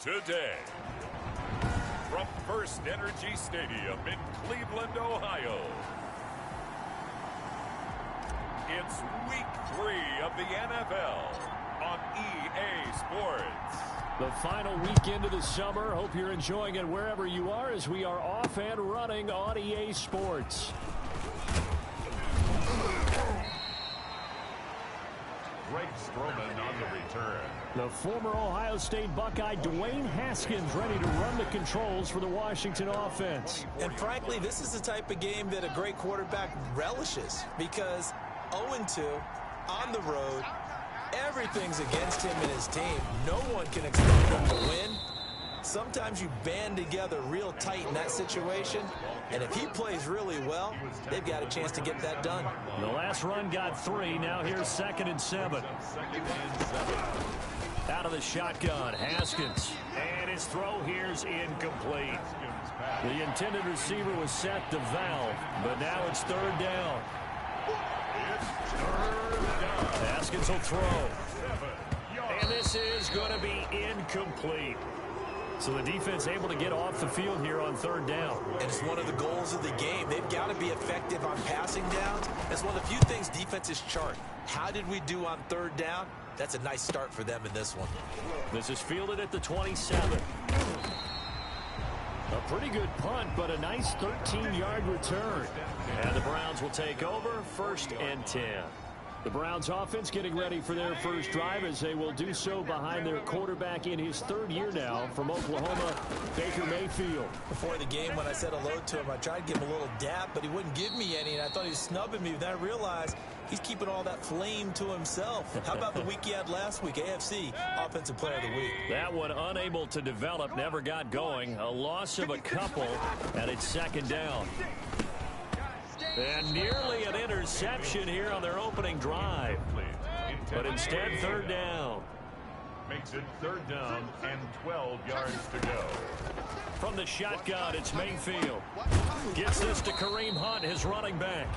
Today, from First Energy Stadium in Cleveland, Ohio, it's Week 3 of the NFL on EA Sports. The final weekend of the summer. Hope you're enjoying it wherever you are as we are off and running on EA Sports. Greg Stroman on the return. The former Ohio State Buckeye Dwayne Haskins ready to run the controls for the Washington offense. And frankly, this is the type of game that a great quarterback relishes because 0-2 on the road, everything's against him and his team. No one can expect them to win. Sometimes you band together real tight in that situation, and if he plays really well, they've got a chance to get that done. The last run got 3. Now here's 2nd and 7. Out of the shotgun, Haskins. And his throw here's incomplete. The intended receiver was set to Val, but now it's 3rd down. Haskins will throw. And this is going to be incomplete. So the defense able to get off the field here on 3rd down. And it's one of the goals of the game. They've got to be effective on passing downs. That's one of the few things defenses chart. How did we do on 3rd down? That's a nice start for them in this one. This is fielded at the 27. A pretty good punt, but a nice 13-yard return. And the Browns will take over 1st and 10. The Browns offense getting ready for their first drive as they will do so behind their quarterback in his 3rd year now from Oklahoma, Baker Mayfield. Before the game, when I said hello to him, I tried to give him a little dap, but he wouldn't give me any, and I thought he was snubbing me. Then I realized he's keeping all that flame to himself. How about the week he had last week? AFC Offensive Player of the Week. That one unable to develop, never got going. A loss of a couple, and it's 2nd down. And nearly an interception here on their opening drive. But instead, 3rd down. Makes it 3rd down and 12 yards to go. From the shotgun, it's Mayfield. Gets this to Kareem Hunt, his running back.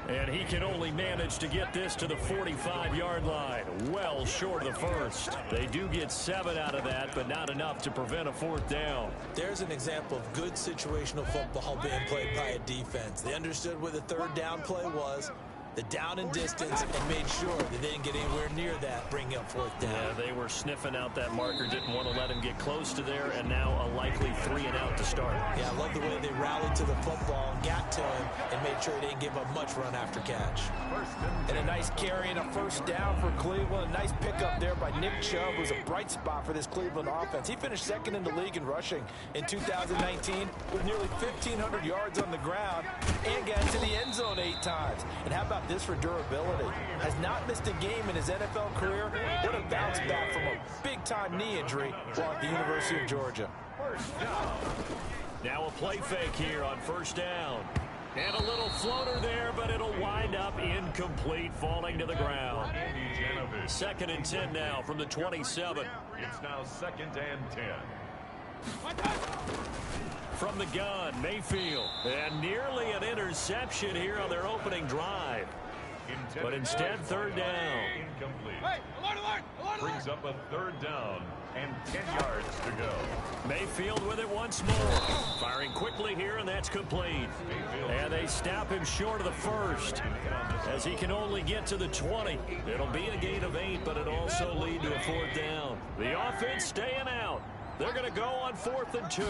And he can only manage to get this to the 45-yard line. Well short of the first. They do get 7 out of that, but not enough to prevent a 4th down. There's an example of good situational football being played by a defense. They understood where the 3rd down play was, the down and distance, and made sure that they didn't get anywhere near that, bringing up 4th down. Yeah, they were sniffing out that marker, didn't want to let him get close to there, and now a likely 3 and out to start. Yeah, I love the way they rallied to the football and got to him and made sure he didn't give up much run after catch. And a nice carry and a 1st down for Cleveland. A nice pickup there by Nick Chubb, who's a bright spot for this Cleveland offense. He finished 2nd in the league in rushing in 2019 with nearly 1,500 yards on the ground and got into the end zone 8 times. And how about this for durability? Has not missed a game in his NFL career. What a bounce back from a big-time knee injury while at the University of Georgia. Now a play fake here on 1st down. And a little floater there, but it'll wind up incomplete, falling to the ground. 2nd and 10 now from the 27. It's now 2nd and 10. From the gun, Mayfield. And nearly an interception here on their opening drive. But instead, 3rd down. Incomplete. Brings up a 3rd down and 10 yards to go. Mayfield with it once more. Firing quickly here, and that's complete. And they stop him short of the 1st as he can only get to the 20. It'll be a gain of 8, but it'll also lead to a 4th down. The offense staying out. They're going to go on 4th and 2.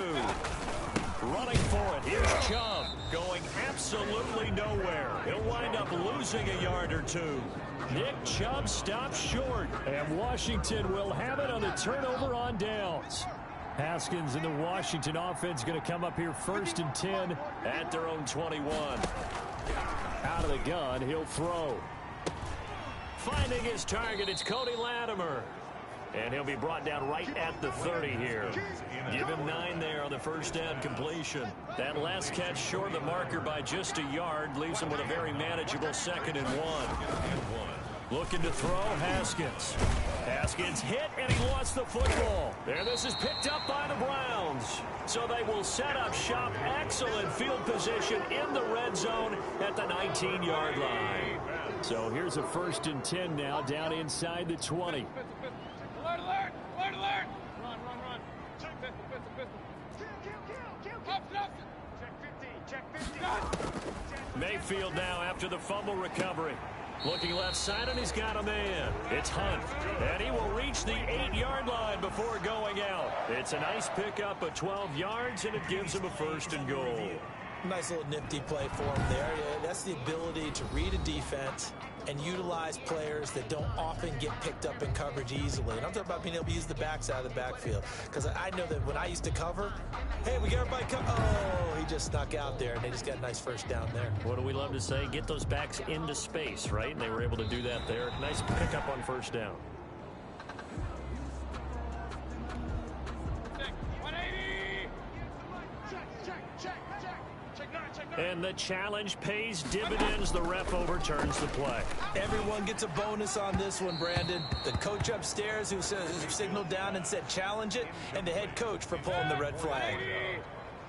Running for it. Here's Chubb going absolutely nowhere. He'll wind up losing a yard or 2. Nick Chubb stops short, and Washington will have it on the turnover on downs. Haskins and the Washington offense going to come up here 1st and 10 at their own 21. Out of the gun, he'll throw. Finding his target, it's Cody Latimer. And he'll be brought down right at the 30 here. Give him 9 there on the 1st down completion. That last catch short of the marker by just a yard leaves him with a very manageable 2nd and 1. Looking to throw, Haskins. Haskins hit, and he lost the football. And this is picked up by the Browns. So they will set up shop. Excellent field position in the red zone at the 19-yard line. So here's a 1st and 10 now, down inside the 20. Alert, alert! Alert, alert! Run, run, run. Check pistol, pistol, pistol. Kill. Check 50, check 50. Mayfield now after the fumble recovery. Looking left side, and he's got a man. It's Hunt, and he will reach the 8-yard line before going out. It's a nice pickup of 12 yards, and it gives him a 1st and goal. Nice little nifty play for him there. Yeah, that's the ability to read a defense and utilize players that don't often get picked up in coverage easily. And I'm talking about being able to use the backside of the backfield. Because I know that when I used to cover, hey, we got everybody come. Oh, he just snuck out there, and they just got a nice 1st down there. What do we love to say? Get those backs into space, right? And they were able to do that there. Nice pickup on 1st down. And the challenge pays dividends. The ref overturns the play. Everyone gets a bonus on this one, Brandon. The coach upstairs who signaled down and said challenge it, and the head coach for pulling the red flag.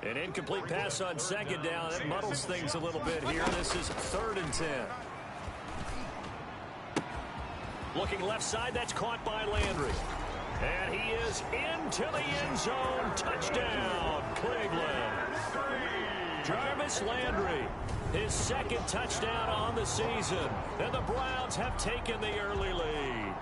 An incomplete pass on 2nd down. It muddles things a little bit here. This is 3rd and 10. Looking left side, that's caught by Landry. And he is into the end zone. Touchdown, Cleveland. Jarvis Landry, his 2nd touchdown on the season. And the Browns have taken the early lead.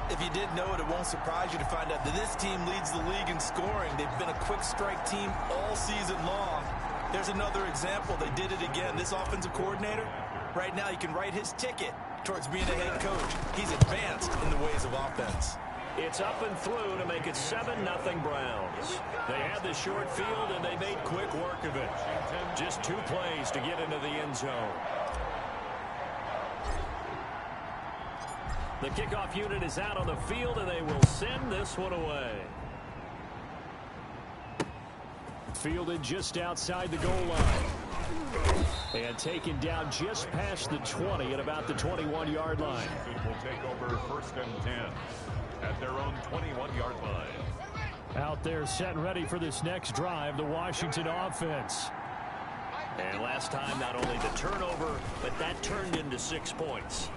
If you didn't know it, it won't surprise you to find out that this team leads the league in scoring. They've been a quick strike team all season long. There's another example. They did it again. This offensive coordinator, right now, he can write his ticket towards being a head coach. He's advanced in the ways of offense. It's up and through to make it 7-0 Browns. They had the short field, and they made quick work of it. Just 2 plays to get into the end zone. The kickoff unit is out on the field, and they will send this one away. Fielded just outside the goal line. And taken down just past the 20 at about the 21-yard line. It will take over 1st and 10 at their own 21-yard line. Out there set and ready for this next drive, the Washington offense. And last time, not only the turnover, but that turned into 6 points.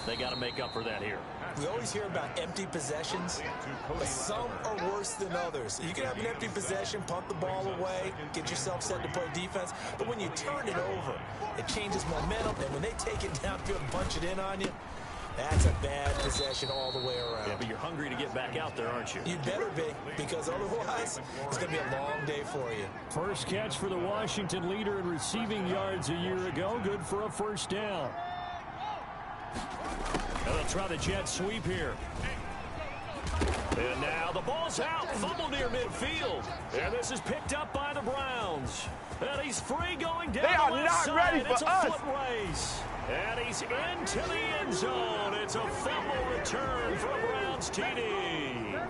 They got to make up for that here. We always hear about empty possessions, but some are worse than others. You can have an empty possession, punt the ball away, get yourself set to play defense, but when you turn it over, it changes momentum, and when they take it downfield and punch it in on you, that's a bad possession all the way around. Yeah, but you're hungry to get back out there, aren't you? You better be, because otherwise, it's going to be a long day for you. First catch for the Washington leader in receiving yards a year ago. Good for a 1st down. And they'll try the jet sweep here. And now the ball's out. Fumble near midfield. And this is picked up by the Browns. And he's free going down the left side. Ready for it's a us. foot race. And he's into the end zone. It's a fumble return for a Browns TD.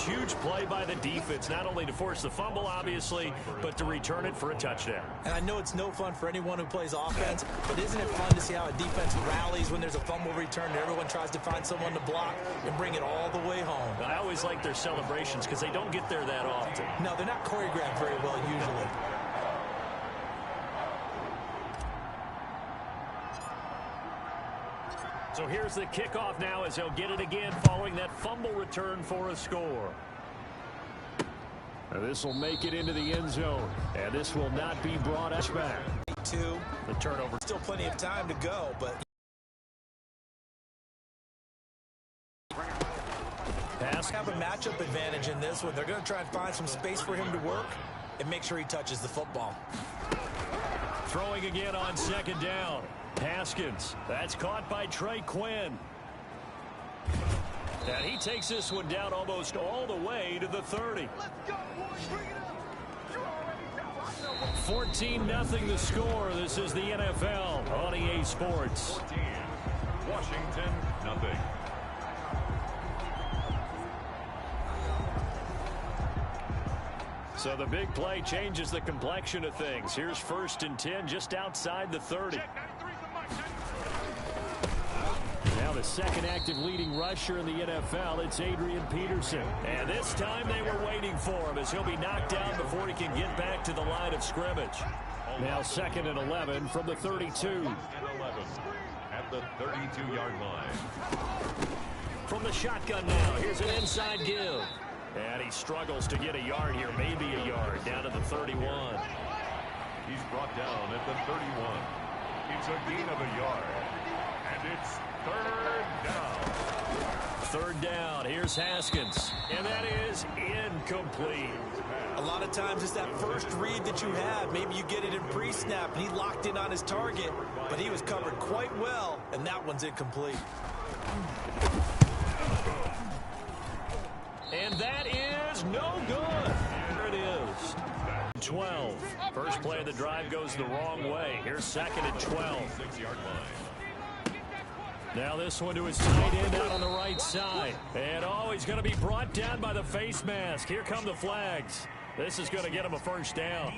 Huge play by the defense, not only to force the fumble, obviously, but to return it for a touchdown. And I know it's no fun for anyone who plays offense, but isn't it fun to see how a defense rallies when there's a fumble return and everyone tries to find someone to block and bring it all the way home? I always like their celebrations because they don't get there that often. No, they're not choreographed very well usually. So here's the kickoff now as they'll get it again following that fumble return for a score. And this will make it into the end zone. And this will not be brought us back. The turnover. Still plenty of time to go, but... Pass have a matchup advantage in this one. They're going to try and find some space for him to work and make sure he touches the football. Throwing again on 2nd down. Haskins. That's caught by Trey Quinn. And he takes this one down almost all the way to the 30. 14-0 the score. This is the NFL on EA Sports. 14. Washington, nothing. So the big play changes the complexion of things. Here's 1st and 10 just outside the 30. the second active leading rusher in the NFL. It's Adrian Peterson. And this time they were waiting for him as he'll be knocked down before he can get back to the line of scrimmage. Now 2nd and 11 from the 32. 2nd and 11 at the 32-yard line. From the shotgun now, here's an inside give. And he struggles to get a yard here, maybe a yard, down to the 31. He's brought down at the 31. It's a gain of a yard. And it's 3rd down. 3rd down, here's Haskins. And that is incomplete. A lot of times it's that first read that you have. Maybe you get it in pre-snap, and he locked in on his target, but he was covered quite well, and that one's incomplete. And that is no good. There it is. 12. First play of the drive goes the wrong way. Here's 2nd and 12. 6-yard line. Now this one to his tight end out on the right side. And he's going to be brought down by the face mask. Here come the flags. This is going to get him a 1st down.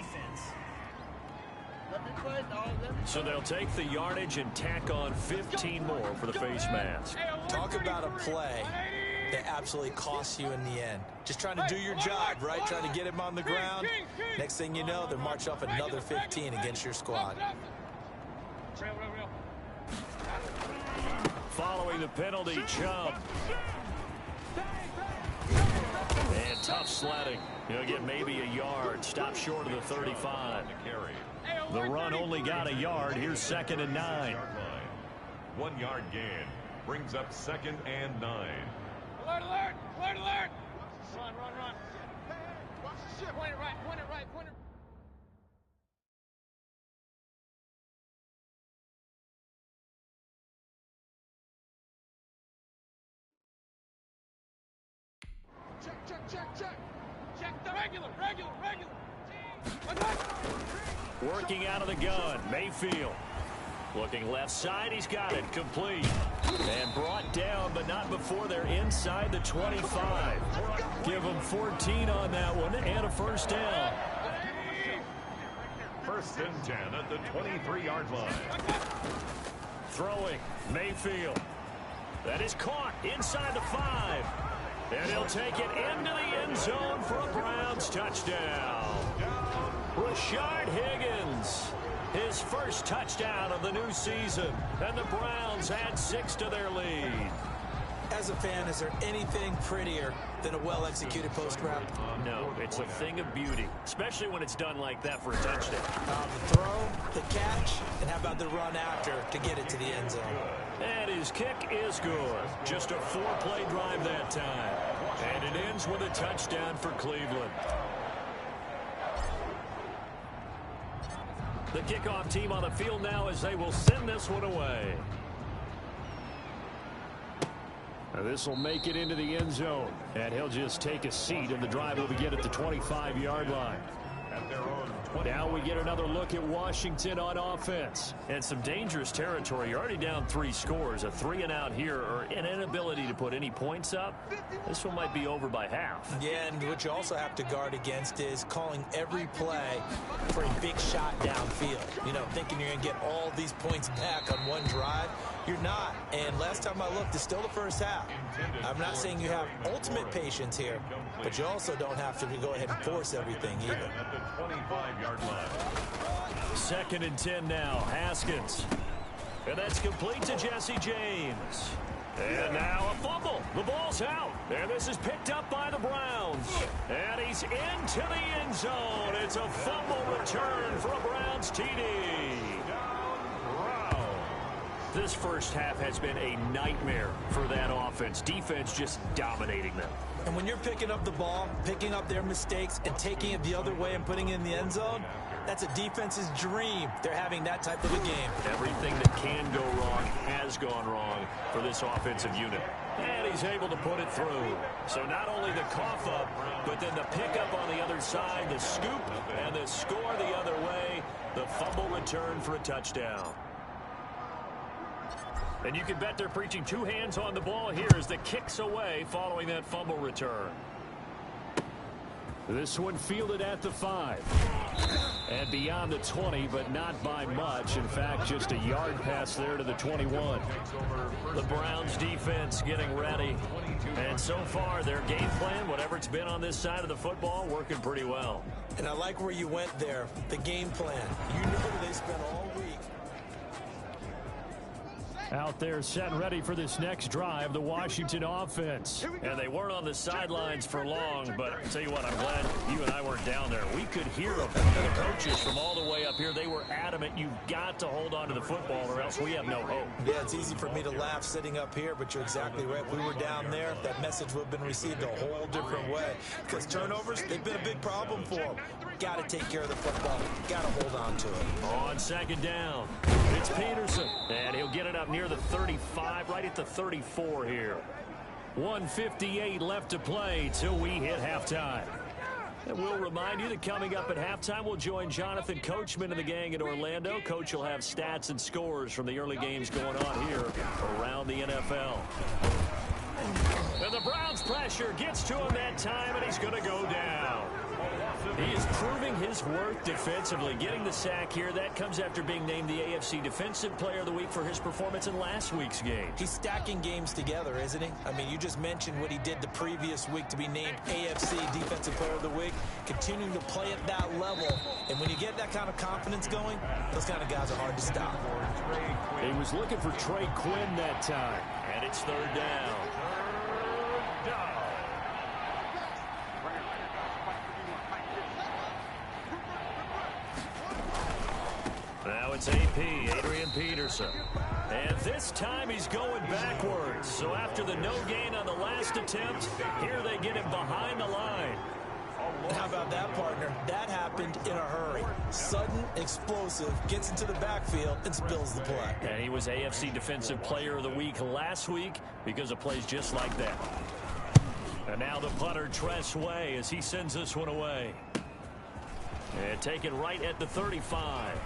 So they'll take the yardage and tack on 15 more for the face mask. Talk about a play that absolutely costs you in the end. Just trying to do your job, right? Trying to get him on the ground. Next thing you know, they're marching off another 15 against your squad. Following the penalty, Chubb. And tough sledding. He'll get maybe a yard. Stop short of the 35. The run only got a yard. Here's 2nd and 9. 1-yard gain. Brings up 2nd and 9. Alert, alert! Alert, alert! Run, run, run. Point it right, point it right, point it. Check, check, check, check. Check the regular. Working out of the gun, Mayfield. Looking left side, he's got it, complete. And brought down, but not before they're inside the 25. Give them 14 on that one, and a 1st down. 1st and 10 at the 23-yard line. Throwing, Mayfield. That is caught inside the 5. And he'll take it into the end zone for a Browns touchdown. Rashard Higgins. His 1st touchdown of the new season. And the Browns add 6 to their lead. As a fan, is there anything prettier than a well-executed post route? No, it's a thing of beauty, especially when it's done like that for a touchdown. The throw, the catch, and how about the run after to get it to the end zone? And his kick is good. Just a 4-play drive that time. And it ends with a touchdown for Cleveland. The kickoff team on the field now as they will send this one away. Now this will make it into the end zone. And he'll just take a seat, and the drive will begin at the 25-yard line. At their own 20. Now we get another look at Washington on offense. And some dangerous territory. You're already down 3 scores. A 3-and-out here, or an inability to put any points up. This one might be over by half. Yeah, and what you also have to guard against is calling every play for a big shot downfield. You know, thinking you're going to get all these points back on one drive. You're not. And last time I looked, it's still the 1st half. I'm not saying you have ultimate patience here, but you also don't have to go ahead and force everything either. At the 25-yard line. 2nd and 10 now. Haskins. And that's complete to Jesse James. And now a fumble. The ball's out. And this is picked up by the Browns. And he's into the end zone. It's a fumble return for a Browns TD. This 1st half has been a nightmare for that offense. Defense just dominating them. And when you're picking up the ball, picking up their mistakes, and taking it the other way and putting it in the end zone, that's a defense's dream. They're having that type of a game. Everything that can go wrong has gone wrong for this offensive unit. And he's able to put it through. So not only the cough up, but then the pickup on the other side, the scoop, and the score the other way. The fumble return for a touchdown. And you can bet they're preaching 2 hands on the ball here as the kick's away following that fumble return. This one fielded at the 5. And beyond the 20, but not by much. In fact, just a yard pass there to the 21. The Browns defense getting ready. And so far, their game plan, whatever it's been on this side of the football, working pretty well. And I like where you went there, the game plan. You know they spent all week. Out there set and ready for this next drive, the Washington offense. And they weren't on the sidelines for long, but I'll tell you what, I'm glad you and I weren't down there. We could hear them. And the coaches from all the way up here, they were adamant, you've got to hold on to the football or else we have no hope. Yeah, it's easy for me to laugh sitting up here, but you're exactly right. If we were down there, that message would have been received a whole different way. Because turnovers, they've been a big problem for them. Got to take care of the football. Got to hold on to it. On second down, it's Peterson. And he'll get it up near the 35, right at the 34 here. 1:58 left to play till we hit halftime. And we'll remind you that coming up at halftime, we'll join Jonathan Coachman and the gang in Orlando. Coach will have stats and scores from the early games going on here around the NFL. And the Browns pressure gets to him that time, and he's going to go down. He is proving his worth defensively, getting the sack here. That comes after being named the AFC Defensive Player of the Week for his performance in last week's game. He's stacking games together, isn't he? I mean, you just mentioned what he did the previous week to be named AFC Defensive Player of the Week, continuing to play at that level. And when you get that kind of confidence going, those kind of guys are hard to stop. He was looking for Trey Quinn that time. And it's third down. Now it's AP, Adrian Peterson. And this time he's going backwards. So after the no gain on the last attempt, here they get him behind the line. How about that, partner? That happened in a hurry. Sudden, explosive, gets into the backfield, and spills the play. And he was AFC Defensive Player of the Week last week because of plays just like that. And now the punter, Tress Way, as he sends this one away. And taken right at the 35.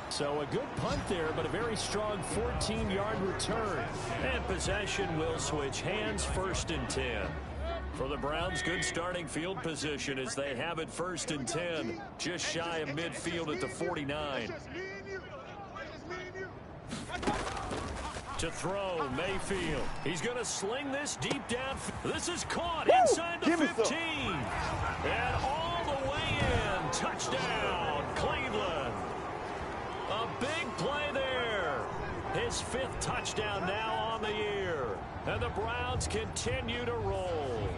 So a good punt there, but a very strong 14-yard return. And possession will switch hands, 1st and 10. For the Browns, good starting field position as they have it 1st and 10. Just shy of midfield at the 49. To throw, Mayfield. He's going to sling this deep down. This is caught inside the 15. And all the way in. Touchdown, Cleveland. A big play there. His 5th touchdown now on the year. And the Browns continue to roll.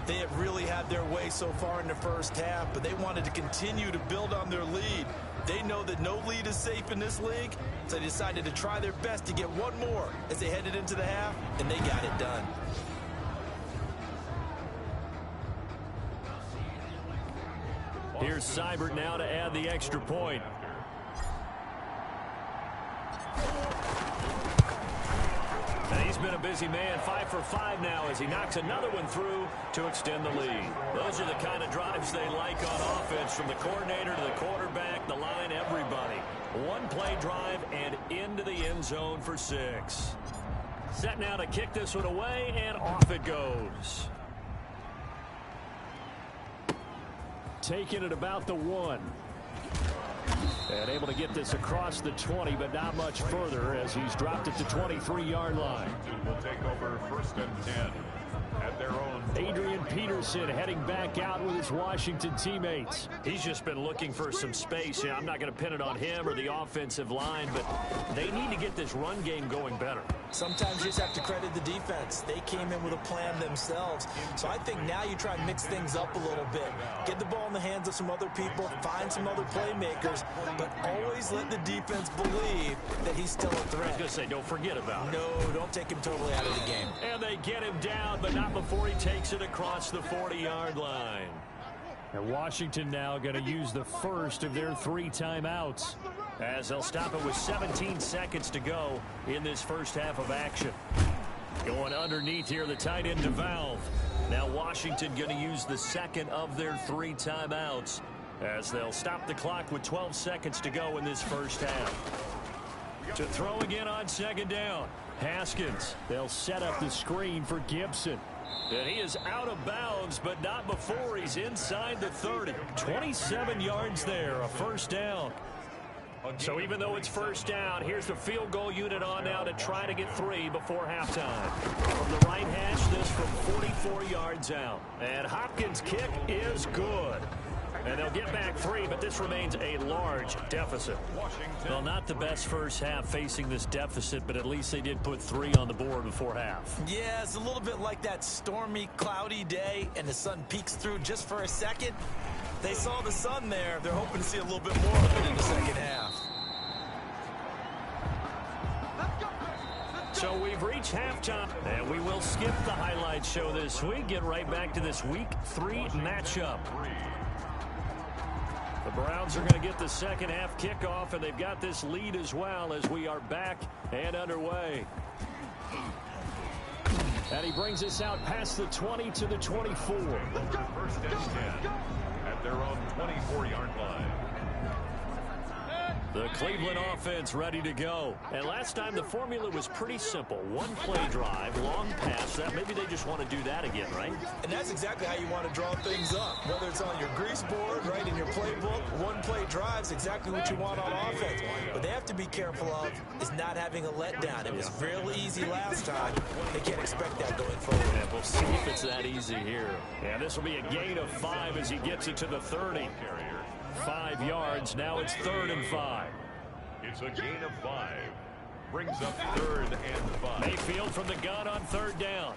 They have really had their way so far in the first half, but they wanted to continue to build on their lead. They know that no lead is safe in this league, so they decided to try their best to get one more as they headed into the half, and they got it done. Here's Seibert now to add the extra point. And he's been a busy man, 5 for 5 now as he knocks another one through to extend the lead. Those are the kind of drives they like on offense, from the coordinator to the quarterback, the line, everybody. One play drive and into the end zone for 6. Set now to kick this one away, and off it goes. Taking it about the 1. And able to get this across the 20, but not much further as he's dropped at the 23-yard line. Will take over 1st and 10 at their own. Adrian Peterson heading back out with his Washington teammates. He's just been looking for some space. I'm not going to pin it on him or the offensive line, but they need to get this run game going better. Sometimes you just have to credit the defense. They came in with a plan themselves. So I think now you try and mix things up a little bit. Get the ball in the hands of some other people, find some other playmakers, but always let the defense believe that he's still a threat. I was going to say, don't forget about it. No, don't take him totally out of the game. And they get him down, but not before he takes it across the 40-yard line. And Washington now going to use the first of their 3 timeouts, as they'll stop it with 17 seconds to go in this first half of action. Going underneath here, the tight end to Valve. Now Washington going to use the second of their 3 timeouts, as they'll stop the clock with 12 seconds to go in this first half. To throw again on second down, Haskins. They'll set up the screen for Gibson. And he is out of bounds, but not before he's inside the 30. 27 yards there, a first down. So even though it's first down, here's the field goal unit on now to try to get 3 before halftime. From the right hash, this from 44 yards out. And Hopkins' kick is good. And they'll get back 3, but this remains a large deficit. Well, not the best first half facing this deficit, but at least they did put 3 on the board before half. Yeah, it's a little bit like that stormy, cloudy day, and the sun peeks through just for a second. They saw the sun there. They're hoping to see a little bit more of it in the second half. So we've reached halftime, and we will skip the highlight show this week. Get right back to this Week 3 matchup. The Browns are going to get the second half kickoff, and they've got this lead as well as we are back and underway. And he brings us out past the 20 to the 24. First and 10 at their own 24-yard line. The Cleveland offense ready to go. And last time the formula was pretty simple. One play drive, long pass. That maybe they just want to do that again, right? And that's exactly how you want to draw things up. Whether it's on your grease board, right, in your playbook, one play drive is exactly what you want on offense. What they have to be careful of is not having a letdown. It was real easy last time. They can't expect that going forward. And we'll see if it's that easy here. And this will be a gain of 5 as he gets it to the 30. 5 yards. Now it's 3rd and 5. It's a gain of 5. Brings up 3rd and 5. Mayfield from the gun on 3rd down.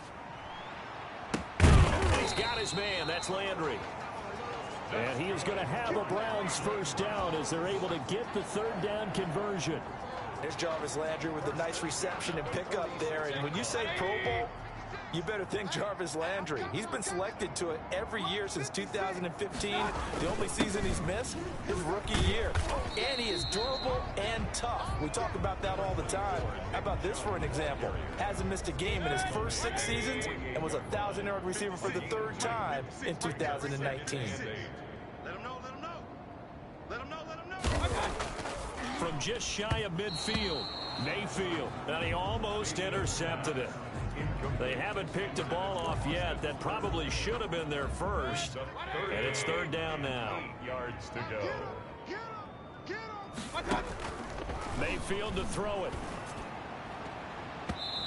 And he's got his man. That's Landry. And he is going to have a Browns first down as they're able to get the 3rd down conversion. There's Jarvis Landry with a nice reception and pickup there. And when you say Pro Bowl, you better think Jarvis Landry. He's been selected to it every year since 2015. The only season he's missed is rookie year. And he is durable and tough. We talk about that all the time. How about this for an example? Hasn't missed a game in his first 6 seasons and was a 1,000-yard receiver for the 3rd time in 2019. Let him know, let him know. Let him know, let him know. From just shy of midfield, Mayfield. And he almost intercepted it. They haven't picked a ball off yet. That probably should have been their first. And it's 3rd down now. 8 yards to go. Mayfield to throw it.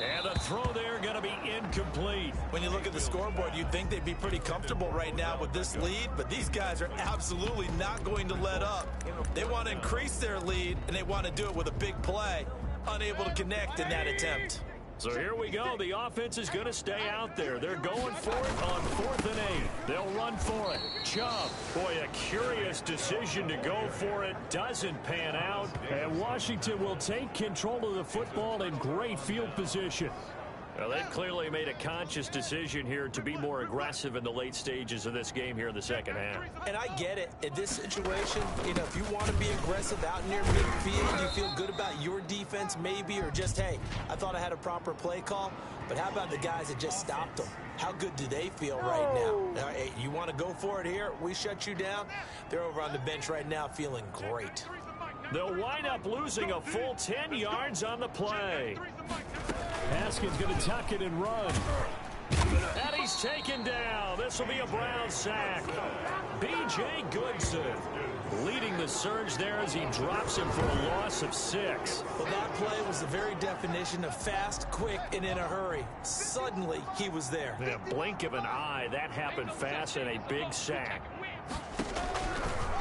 And the throw there going to be incomplete. When you look at the scoreboard, you'd think they'd be pretty comfortable right now with this lead, but these guys are absolutely not going to let up. They want to increase their lead, and they want to do it with a big play. Unable to connect in that attempt. So here we go. The offense is going to stay out there. They're going for it on 4th and 8. They'll run for it. Chubb. Boy, a curious decision to go for it. Doesn't pan out. And Washington will take control of the football in great field position. Well, they clearly made a conscious decision here to be more aggressive in the late stages of this game here in the second half. And I get it. In this situation, you know, if you want to be aggressive out near midfield, you feel good about your defense maybe, or just, hey, I thought I had a proper play call. But how about the guys that just stopped them? How good do they feel right now? Hey, you want to go for it here? We shut you down? They're over on the bench right now feeling great. They'll wind up losing a full 10 yards on the play. Haskins going to tuck it and run. And he's taken down. This will be a Brown sack. B.J. Goodson leading the surge there as he drops him for a loss of 6. Well, that play was the very definition of fast, quick, and in a hurry. Suddenly, he was there. In a blink of an eye, that happened fast and a big sack.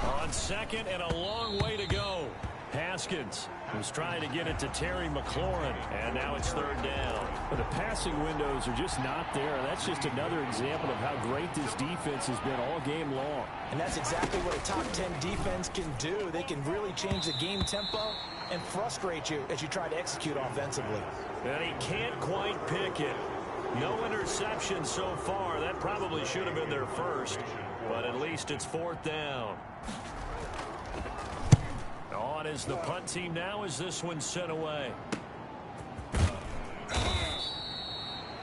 On 2nd and a long way to go. Haskins was trying to get it to Terry McLaurin, and now it's 3rd down. But the passing windows are just not there. That's just another example of how great this defense has been all game long. And that's exactly what a top 10 defense can do. They can really change the game tempo and frustrate you as you try to execute offensively. And he can't quite pick it. No interception so far. That probably should have been their first, but at least it's 4th down. On is the punt team now as this one's sent away.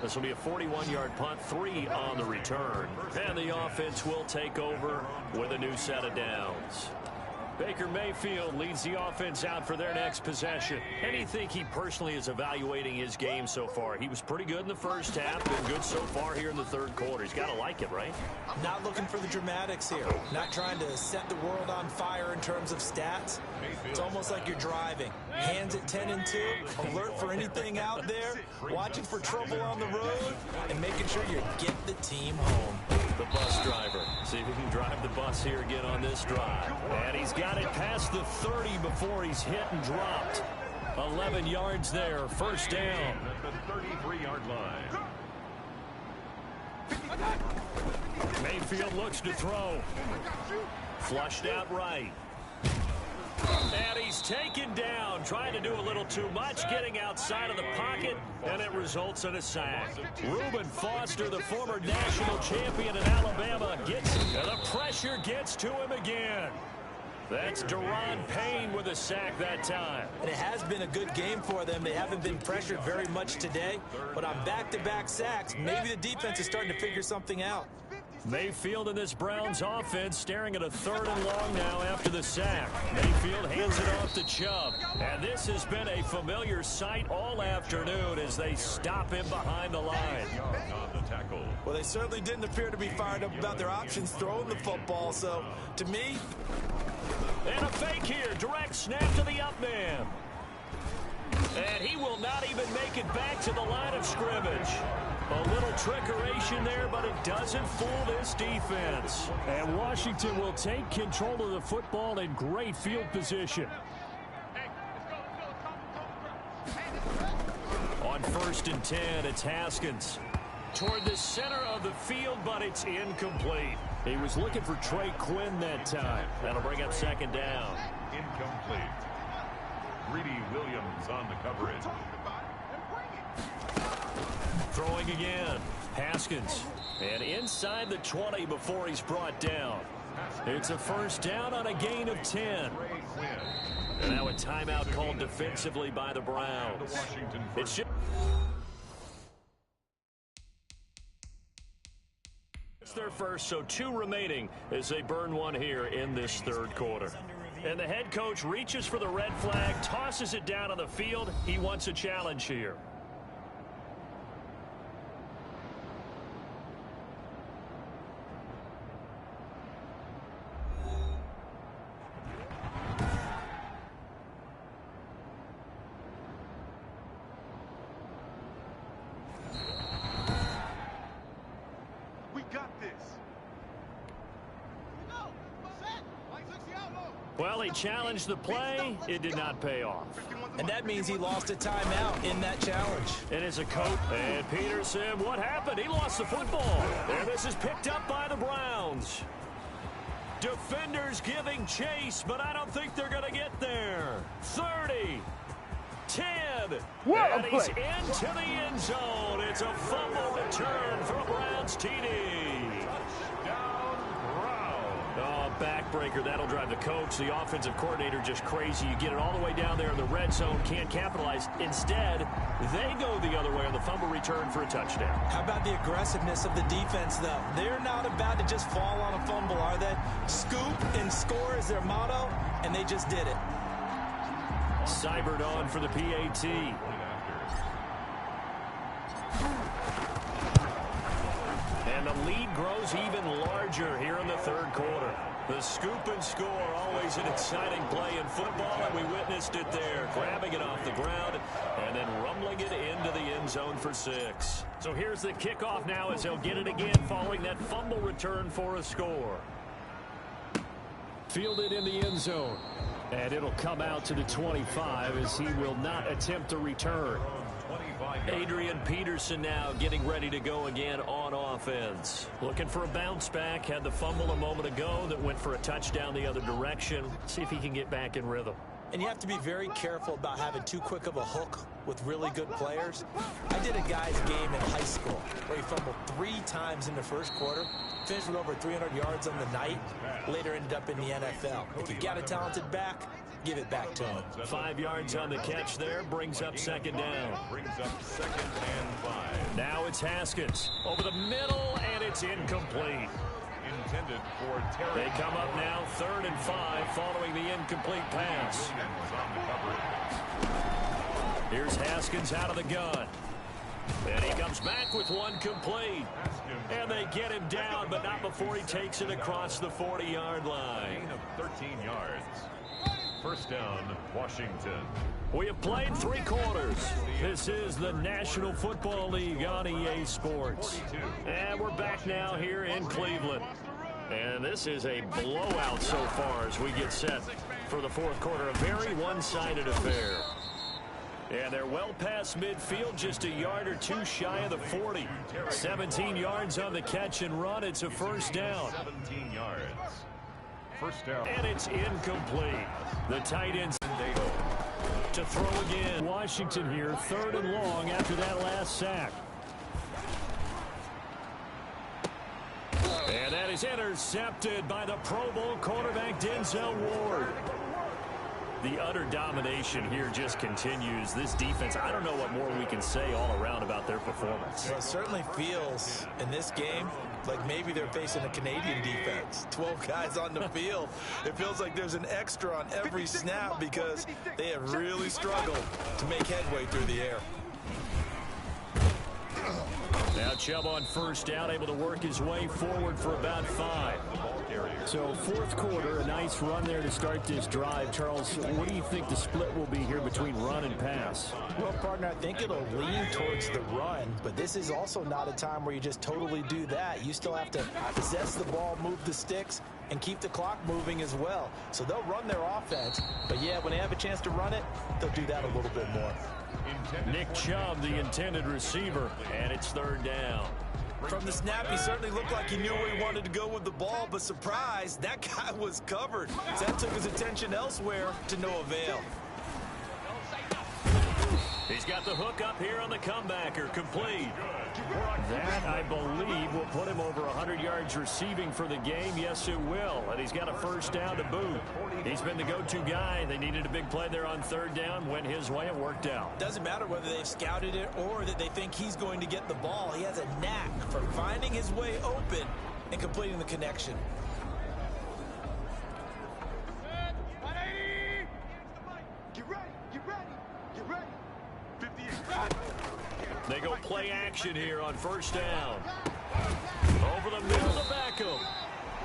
This will be a 41-yard punt, 3 on the return. And the offense will take over with a new set of downs. Baker Mayfield leads the offense out for their next possession. How do you think he personally is evaluating his game so far? He was pretty good in the first half, been good so far here in the third quarter. He's got to like it, right? Not looking for the dramatics here. Not trying to set the world on fire in terms of stats. It's almost like you're driving. Hands at 10 and 2, alert for anything out there, watching for trouble on the road, and making sure you get the team home. The bus driver. See if he can drive the bus here again on this drive. And he's got it past the 30 before he's hit and dropped. 11 yards there, first down. At the 33-yard line. Mayfield looks to throw. Flushed out right. And he's taken down, trying to do a little too much, getting outside of the pocket, and it results in a sack. Reuben Foster, the former national champion in Alabama, gets and the pressure gets to him again. That's Deron Payne with a sack that time. And it has been a good game for them. They haven't been pressured very much today, but on back-to-back sacks, maybe the defense is starting to figure something out. Mayfield in this Browns offense staring at a 3rd and long now after the sack. Mayfield hands it off to Chubb. And this has been a familiar sight all afternoon as they stop him behind the line. On the tackle. Well, they certainly didn't appear to be fired up about their options throwing the football. So, to me... And a fake here. Direct snap to the up man. And he will not even make it back to the line of scrimmage. A little trickeration there, but it doesn't fool this defense. And Washington will take control of the football in great field position. On 1st and 10, it's Haskins. Toward the center of the field, but it's incomplete. He was looking for Trey Quinn that time. That'll bring up 2nd down. Incomplete. Greedy Williams on the coverage. Throwing again. Haskins. And inside the 20 before he's brought down. It's a first down on a gain of 10. And now a timeout called defensively by the Browns. It's their first, so 2 remaining as they burn one here in this 3rd quarter. And the head coach reaches for the red flag, tosses it down on the field. He wants a challenge here. Well, he challenged the play. It did not pay off. And that means he lost a timeout in that challenge. And it's a coach. And Peterson, what happened? He lost the football. And this is picked up by the Browns. Defenders giving chase, but I don't think they're going to get there. 30, 10, and he's into the end zone. It's a fumble return for a Browns TD. Backbreaker, that'll drive the coach. The offensive coordinator just crazy. You get it all the way down there in the red zone, can't capitalize. Instead, they go the other way on the fumble return for a touchdown. How about the aggressiveness of the defense, though? They're not about to just fall on a fumble, are they? Scoop and score is their motto, and they just did it. Seibert on for the PAT. And the lead grows even larger here in the 3rd quarter. The scoop and score, always an exciting play in football, and we witnessed it there. Grabbing it off the ground and then rumbling it into the end zone for 6. So here's the kickoff now as they'll get it again following that fumble return for a score. Fielded in the end zone. And it'll come out to the 25 as he will not attempt to return. Adrian Peterson now getting ready to go again on offense. Looking for a bounce back. Had the fumble a moment ago that went for a touchdown the other direction. See if he can get back in rhythm. And you have to be very careful about having too quick of a hook with really good players. I did a guy's game in high school where he fumbled 3 times in the first quarter, finished with over 300 yards on the night, later ended up in the NFL. If you got a talented back, give it back to him. 5 yards on the catch there, brings up 2nd down. Brings up 2nd and 5. Now it's Haskins over the middle, and it's incomplete. intended for Terry. They come up now 3rd and 5 following the incomplete pass. Here's Haskins out of the gun. And he comes back with one complete. And they get him down, but not before he takes it across the 40-yard line. Gain of 13 yards. First down, Washington. We have played 3 quarters. This is the National Football League on EA Sports. And we're back now here in Cleveland. And this is a blowout so far as we get set for the 4th quarter. A very one-sided affair. And they're well past midfield, just a yard or 2 shy of the 40. 17 yards on the catch and run. It's a first down. 17 yards. First down. And it's incomplete. The tight end to throw again. Washington here, 3rd and long after that last sack. And that is intercepted by the Pro Bowl cornerback Denzel Ward. The utter domination here just continues. This defense, I don't know what more we can say all around about their performance. Well, it certainly feels in this game like maybe they're facing a Canadian defense. 12 guys on the field. It feels like there's an extra on every snap because they have really struggled to make headway through the air. Now Chubb on first down, able to work his way forward for about 5. So 4th quarter, a nice run there to start this drive. Charles, what do you think the split will be here between run and pass? Well, partner, I think it'll lean towards the run, but this is also not a time where you just totally do that. You still have to possess the ball, move the sticks, and keep the clock moving as well. So they'll run their offense, but yeah, when they have a chance to run it, they'll do that a little bit more. Nick Chubb, the intended receiver, and it's 3rd down. From the snap, he certainly looked like he knew where he wanted to go with the ball, but surprise, that guy was covered. So that took his attention elsewhere to no avail. He's got the hook up here on the comebacker, complete. That, I believe, will put him over 100 yards receiving for the game. Yes, it will. And he's got a first down to boot. He's been the go-to guy. They needed a big play there on 3rd down. Went his way. It worked out. Doesn't matter whether they've scouted it or that they think he's going to get the ball. He has a knack for finding his way open and completing the connection. They go play action here on first down. Over the middle to Beckham.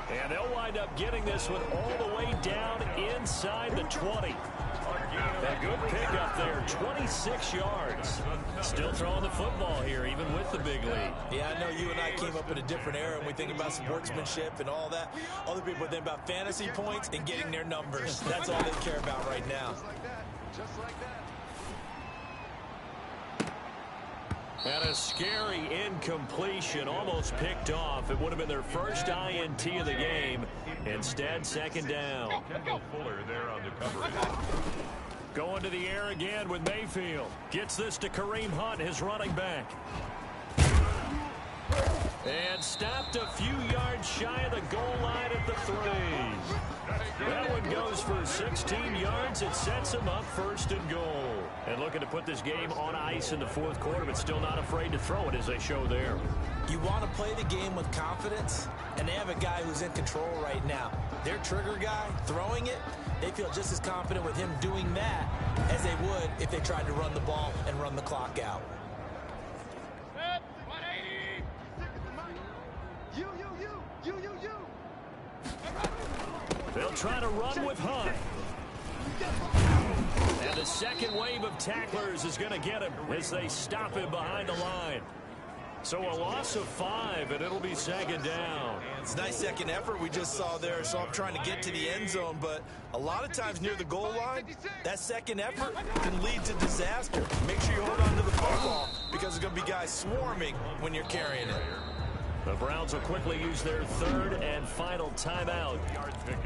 And they'll wind up getting this one all the way down inside the 20. A good pickup there, 26 yards. Still throwing the football here, even with the big lead. Yeah, I know you and I came up in a different era, and we think about sportsmanship and all that. Other people think about fantasy points and getting their numbers. That's all they care about right now. Just like that. And a scary incompletion, almost picked off. It would have been their first INT of the game. Instead, 2nd down. Kendall Fuller there on the coverage. Going to the air again with Mayfield. Gets this to Kareem Hunt, his running back. And stopped a few yards shy of the goal line at the 3. That one goes for 16 yards. It sets him up 1st and goal. And looking to put this game on ice in the 4th quarter, but still not afraid to throw it as they show there. You want to play the game with confidence, and they have a guy who's in control right now. Their trigger guy, throwing it, they feel just as confident with him doing that as they would if they tried to run the ball and run the clock out. They'll try to run with Hunt. And the second wave of tacklers is going to get him as they stop him behind the line. So a loss of 5, and it'll be 2nd down. It's a nice second effort we just saw there. So I'm trying to get to the end zone, but a lot of times near the goal line, that second effort can lead to disaster. Make sure you hold on to the football because there's going to be guys swarming when you're carrying it. The Browns will quickly use their 3rd and final timeout.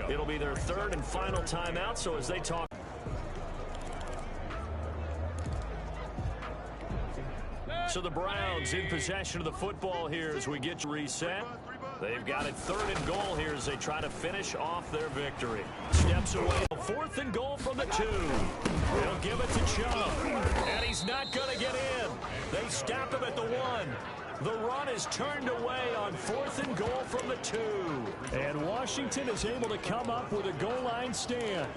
It'll be their 3rd and final timeout, so as they talk. So the Browns in possession of the football here as we get reset. They've got it 3rd and goal here as they try to finish off their victory. Steps away. 4th and goal from the 2. They'll give it to Chubb. And he's not going to get in. They stop him at the 1. The run is turned away on 4th and and goal from the 2. And Washington is able to come up with a goal line stand.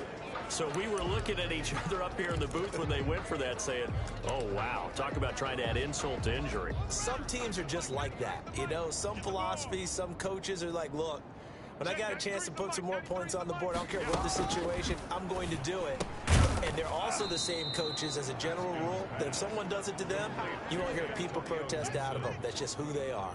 So we were looking at each other up here in the booth when they went for that saying, oh, wow, talk about trying to add insult to injury. Some teams are just like that. You know, some philosophies, some coaches are like, look, when I got a chance to put some more points on the board, I don't care what the situation, I'm going to do it. And they're also the same coaches as a general rule that if someone does it to them, you won't hear people protest out of them. That's just who they are.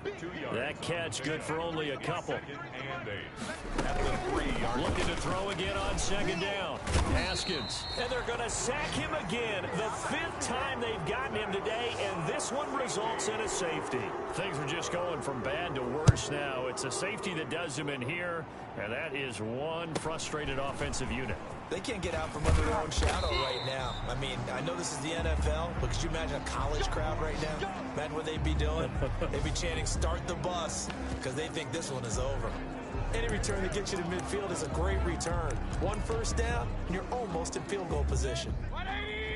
That catch good for only a couple. At the 3-yard. Looking to throw again on second down. Haskins. And they're going to sack him again. The 5th time they've gotten him today, and this one results in a safety. Things are just going from bad to worse now. It's a safety that does him in here, and that is one frustrated offensive unit. They can't get out from under their own shadow right now. I mean, I know this is the NFL, but could you imagine a college crowd right now? Imagine what they'd be doing. They'd be chanting, start the bus, because they think this one is over. Any return that gets you to midfield is a great return. 1 first down, and you're almost in field goal position.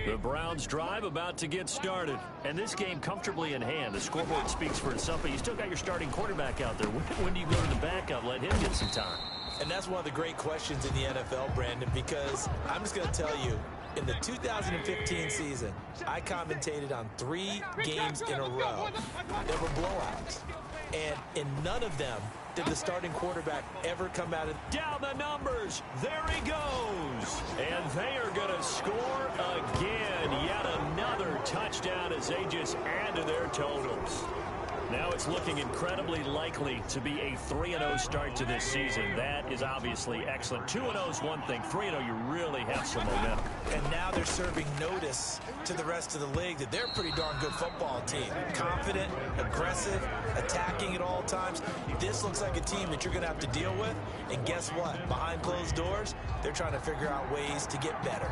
The Browns drive about to get started. And this game comfortably in hand. The scoreboard speaks for itself, but you still got your starting quarterback out there. When do you go to the backup, let him get some time? And that's one of the great questions in the NFL, Brandon, because I'm just going to tell you, in the 2015 season, I commentated on 3 games in a row that were blowouts. And in none of them did the starting quarterback ever come out of... Down the numbers. There he goes. And they are going to score again. Yet another touchdown as they just add to their totals. Now it's looking incredibly likely to be a 3-0 start to this season. That is obviously excellent. 2-0 is one thing. 3-0, you really have some momentum. And now they're serving notice to the rest of the league that they're a pretty darn good football team. Confident, aggressive, attacking at all times. This looks like a team that you're going to have to deal with. And guess what? Behind closed doors, they're trying to figure out ways to get better.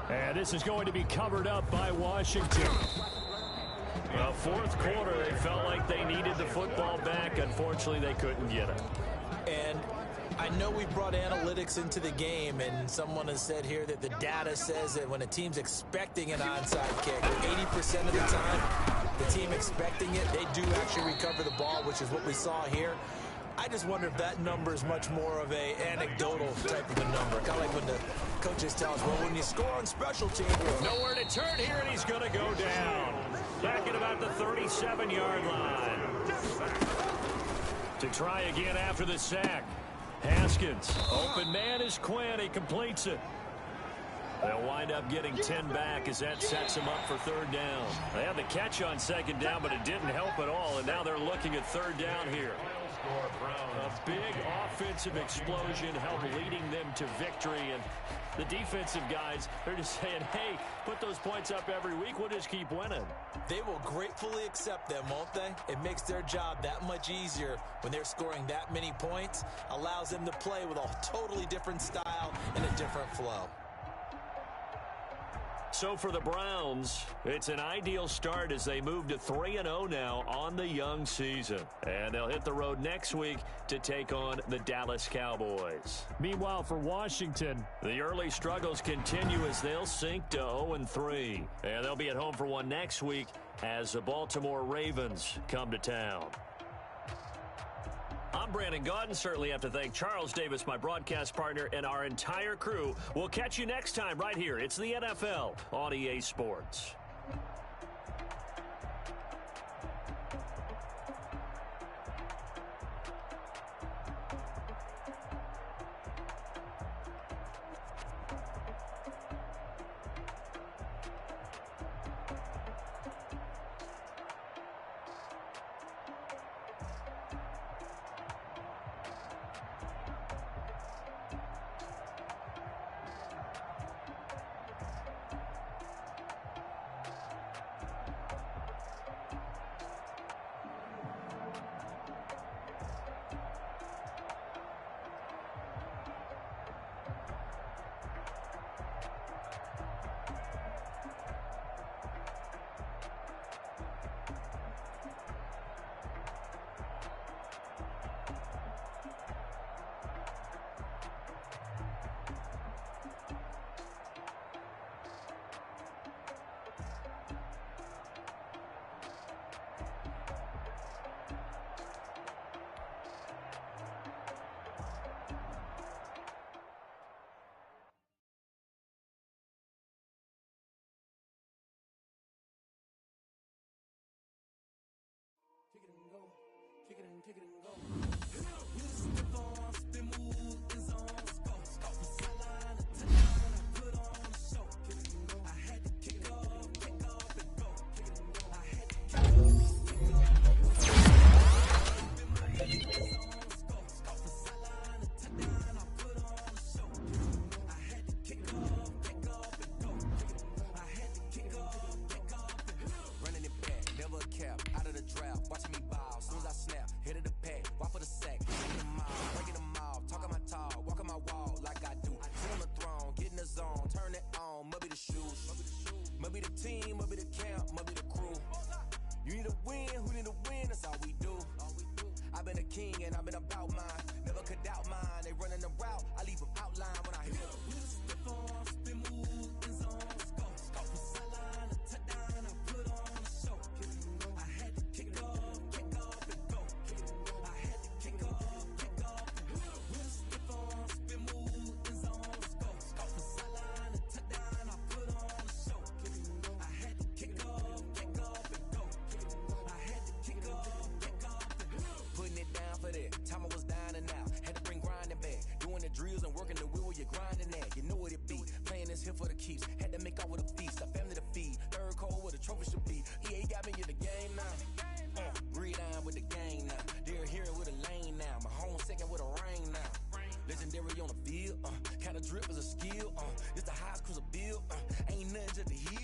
And this is going to be covered up by Washington. Well, 4th quarter, they felt like they needed the football back. Unfortunately, they couldn't get it. And I know we brought analytics into the game, and someone has said here that the data says that when a team's expecting an onside kick, 80% of the time, the team expecting it, they do actually recover the ball, which is what we saw here. I just wonder if that number is much more of a anecdotal type of a number. Kind of like when the coaches tell us, well, when you score on special teams. Nowhere to turn here, and he's going to go down. Back at about the 37-yard line. To try again after the sack. Haskins. Open man is Quinn. He completes it. They'll wind up getting 10 back as that sets them up for 3rd down. They had the catch on 2nd down, but it didn't help at all, and now they're looking at 3rd down here. A big offensive explosion helped leading them to victory, and the defensive guys, they're just saying, hey, put those points up every week, we'll just keep winning. They will gratefully accept them, won't they? It makes their job that much easier when they're scoring that many points, allows them to play with a totally different style and a different flow. So for the Browns, it's an ideal start as they move to 3-0 now on the young season. And they'll hit the road next week to take on the Dallas Cowboys. Meanwhile, for Washington, the early struggles continue as they'll sink to 0-3. And they'll be at home for one next week as the Baltimore Ravens come to town. I'm Brandon Gaudin. Certainly have to thank Charles Davis, my broadcast partner, and our entire crew. We'll catch you next time right here. It's the NFL on EA Sports. Ain't nothing to the heel.